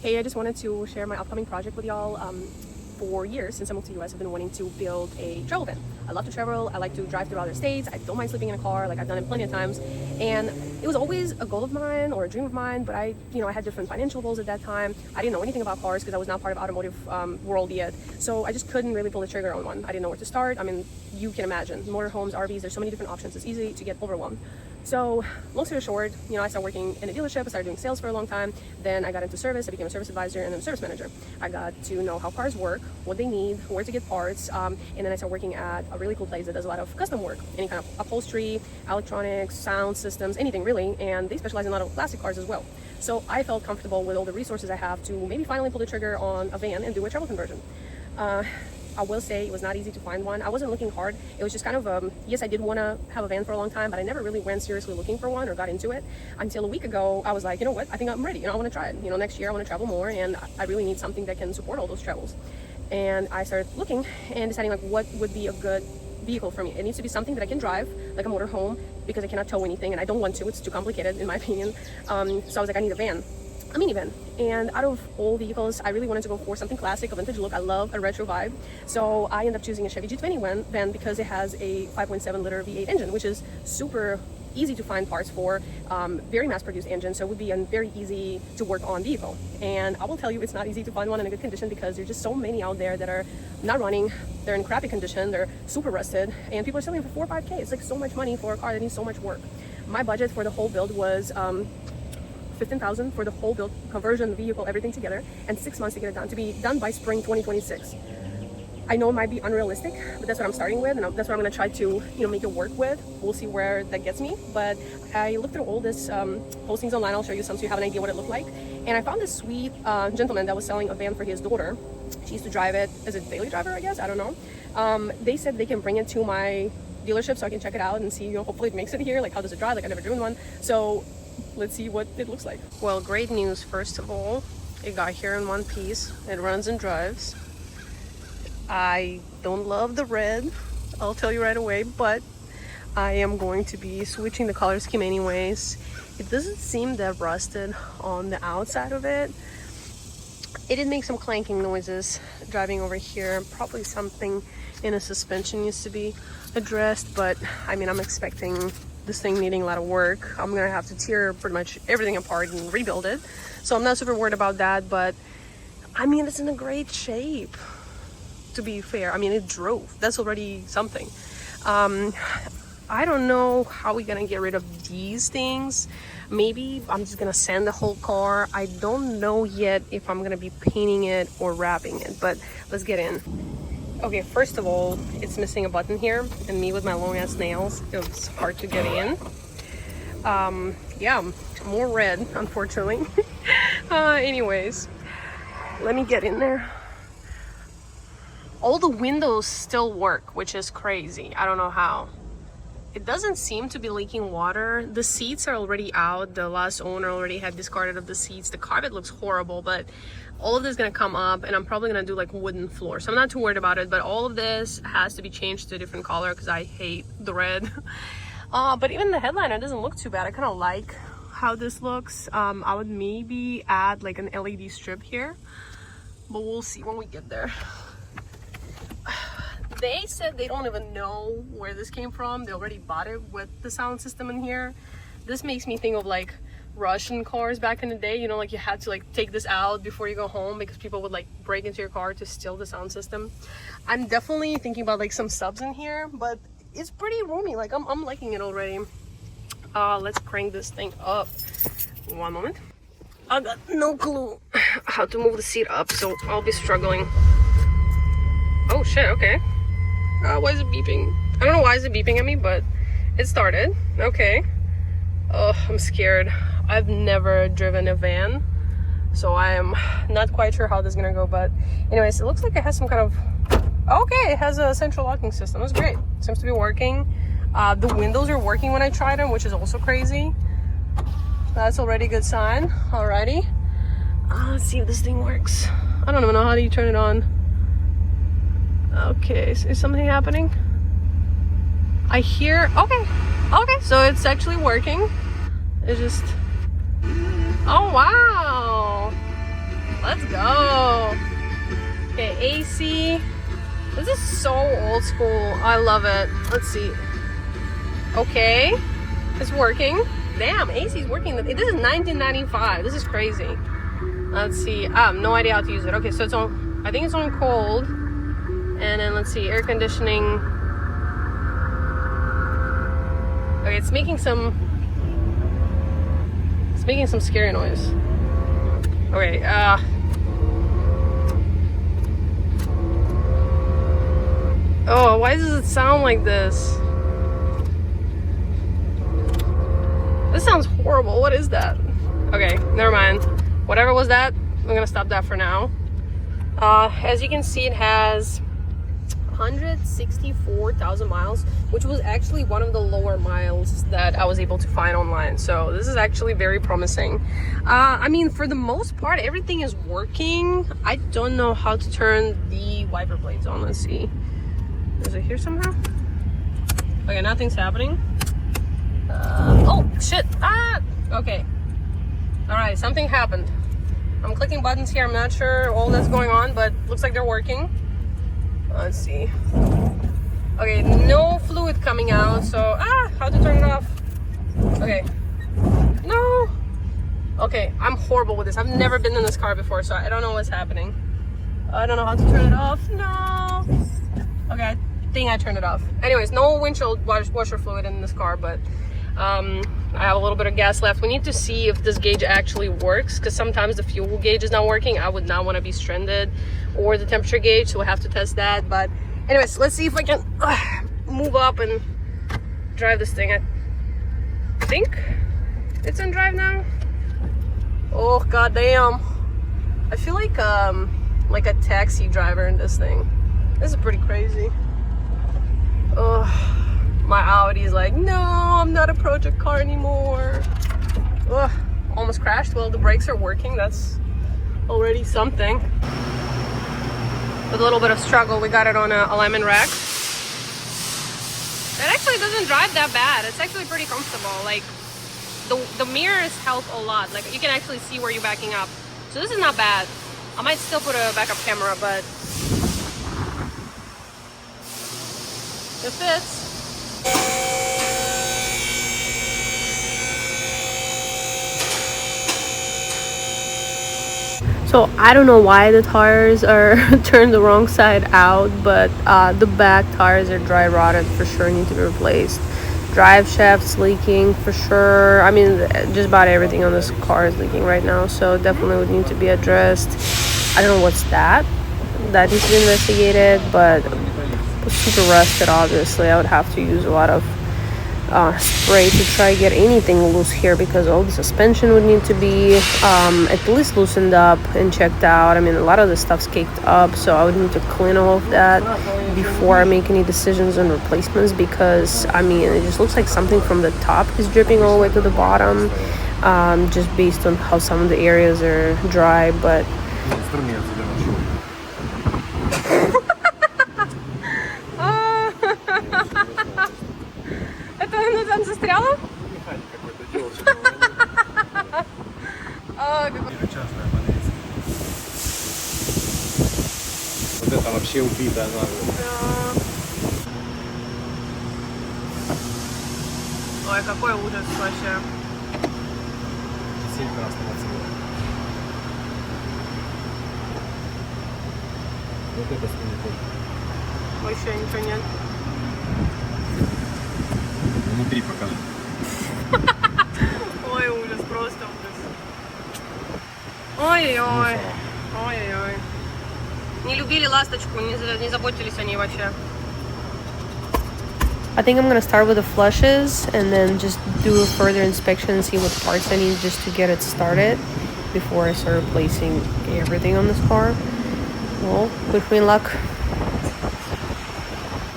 Hey, I just wanted to share my upcoming project with y'all. For years, since I moved to the US, I've been wanting to build a travel van. I love to travel. I like to drive through other states. I don't mind sleeping in a car. Like, I've done it plenty of times. And it was always a goal of mine or a dream of mine, but I had different financial goals at that time. I didn't know anything about cars because I was not part of automotive world yet. So I just couldn't really pull the trigger on one. I didn't know where to start. I mean, you can imagine motorhomes, RVs, there's so many different options. It's easy to get overwhelmed. So long story short, I started working in a dealership. I started doing sales for a long time. Then I got into service. I became a service advisor and then a service manager. I got to know how cars work, what they need, where to get parts. And then I started working at a really cool place that does a lot of custom work, any kind of upholstery, electronics, sound systems, anything really. And they specialize in a lot of classic cars as well. So I felt comfortable with all the resources I have to maybe finally pull the trigger on a van and do a travel conversion. I will say it was not easy to find one. I wasn't looking hard. It was just kind of, yes, I did want to have a van for a long time, but I never really went seriously looking for one or got into it until a week ago. I was like, you know what, I think I'm ready. I want to try it. Next year I want to travel more and I really need something that can support all those travels. And I started looking and deciding like what would be a good vehicle for me. It needs to be something that I can drive, like a motorhome, because I cannot tow anything and I don't want to. It's too complicated in my opinion. So I was like, I need a van. A minivan. And out of all vehicles, I really wanted to go for something classic, a vintage look. I love a retro vibe. So I ended up choosing a Chevy G20 van because it has a 5.7 liter V8 engine, which is super easy to find parts for, very mass-produced engine, so it would be a very easy to work on vehicle. And I will tell you, it's not easy to find one in a good condition because there's just so many out there that are not running, they're in crappy condition, they're super rusted, and people are selling for 4 or 5K. It's like so much money for a car that needs so much work. My budget for the whole build was $15,000 for the whole build, conversion, vehicle, everything together, and 6 months to get it done, to be done by spring 2026. I know it might be unrealistic, but that's what I'm starting with, and that's what I'm going to try to make it work with. We'll see where that gets me. But I looked through all this postings online. I'll show you some so you have an idea what it looked like. And I found this sweet gentleman that was selling a van for his daughter. She used to drive it as a daily driver, I guess. I don't know. They said they can bring it to my dealership so I can check it out and see, hopefully it makes it here. Like, how does it drive? Like, I've never driven one. So let's see what it looks like. Well, great news. First of all, it got here in one piece. It runs and drives. I don't love the red, I'll tell you right away, but I am going to be switching the color scheme anyways. It doesn't seem that rusted on the outside of it. It did make some clanking noises driving over here. Probably something in a suspension needs to be addressed, but I mean, I'm expecting this thing needing a lot of work. I'm gonna have to tear pretty much everything apart and rebuild it. So I'm not super worried about that, but I mean, it's in a great shape, to be fair. I mean, it drove. That's already something. I don't know how we're gonna get rid of these things. Maybe I'm just gonna sand the whole car. I don't know yet if I'm gonna be painting it or wrapping it, but let's get in. Okay, first of all, it's missing a button here, and me with my long ass nails, it's hard to get in. Yeah, more red, unfortunately. Anyways, let me get in there. All the windows still work, which is crazy. I don't know how. It doesn't seem to be leaking water. The seats are already out. The last owner already had discarded of the seats. The carpet looks horrible, but all of this is gonna come up, and I'm probably gonna do like wooden floor. So I'm not too worried about it, but all of this has to be changed to a different color because I hate the red. But even the headliner doesn't look too bad. I kind of like how this looks. I would maybe add like an LED strip here, but we'll see when we get there. They said they don't even know where this came from. They already bought it with the sound system in here. This makes me think of like Russian cars back in the day, like you had to like take this out before you go home because people would like break into your car to steal the sound system. I'm definitely thinking about like some subs in here, but it's pretty roomy. Like I'm liking it already. Let's crank this thing up. One moment. I got no clue how to move the seat up, so I'll be struggling. Oh shit, okay. Why is it beeping? I don't know why is it beeping at me, but it started. Okay. Oh, I'm scared. I've never driven a van, so I am not quite sure how this is gonna go, but anyways, it looks like it has some kind of... Okay, it has a central locking system. That's great. Seems to be working. The windows are working when I tried them, which is also crazy. That's already a good sign. Alrighty. Let's see if this thing works. I don't even know how do you turn it on. Okay, is something happening? I hear... Okay, so it's actually working. It's just... Oh, wow! AC. This is so old school. I love it. Let's see. Okay, it's working. Damn, AC is working. This is 1995. This is crazy. Let's see. I have no idea how to use it. Okay, so it's on. I think it's on cold. And then let's see, air conditioning. Okay, it's making some scary noise. Okay, oh, why does it sound like this? This sounds horrible. What is that? Okay, never mind. Whatever was that, I'm gonna stop that for now. As you can see, it has 164,000 miles, which was actually one of the lower miles that I was able to find online. So this is actually very promising. I mean, for the most part, everything is working. I don't know how to turn the wiper blades on. Let's see. Is it here somehow? Okay, nothing's happening. Oh, shit. Ah! Okay. All right, something happened. I'm clicking buttons here. I'm not sure all that's going on, but looks like they're working. Let's see. Okay, no fluid coming out, so how to turn it off? Okay. No. Okay, I'm horrible with this. I've never been in this car before, so I don't know what's happening. I don't know how to turn it off. No. Okay, I think I turned it off. Anyways, no windshield washer fluid in this car, but I have a little bit of gas left. We need to see if this gauge actually works, because sometimes the fuel gauge is not working. I would not want to be stranded, or the temperature gauge, so we'll have to test that. But anyways, let's see if I can move up and drive this thing. I think it's in drive now. Oh goddamn, I feel like a taxi driver in this thing. This is pretty crazy. Oh, my Audi's like, no, I'm not a project car anymore. Ugh, almost crashed. Well, the brakes are working. That's already something. With a little bit of struggle, we got it on a alignment rack. It actually doesn't drive that bad. It's actually pretty comfortable. Like, the mirrors help a lot. Like, you can actually see where you're backing up. So this is not bad. I might still put a backup camera, but it fits. So I don't know why the tires are turned the wrong side out, but the back tires are dry rotted, for sure need to be replaced. Drive shaft's leaking for sure. I mean, just about everything on this car is leaking right now, so definitely would need to be addressed. I don't know what's that needs to be investigated, but super rusted. Obviously I would have to use a lot of spray to try to get anything loose here, because all the suspension would need to be at least loosened up and checked out. I mean, a lot of the stuff's caked up, so I would need to clean all of that before I make any decisions on replacements, because I mean, it just looks like something from the top is dripping all the way to the bottom, just based on how some of the areas are dry. But Это там застряло? Частная больница. Вот это вообще убитая нагло. Ой, какой ужас вообще. Кисель красного цвета. Вот это снова. Вообще ничего нет. Внутри покажи. Ой, ужас, просто ужас. Ой-ой-ой. Ой-ой-ой. Не любили ласточку, не заботились о ней вообще. I think I'm gonna start with the flushes and then just do a further inspection and see what parts I need just to get it started before I start replacing everything on this car. Well, wish me luck.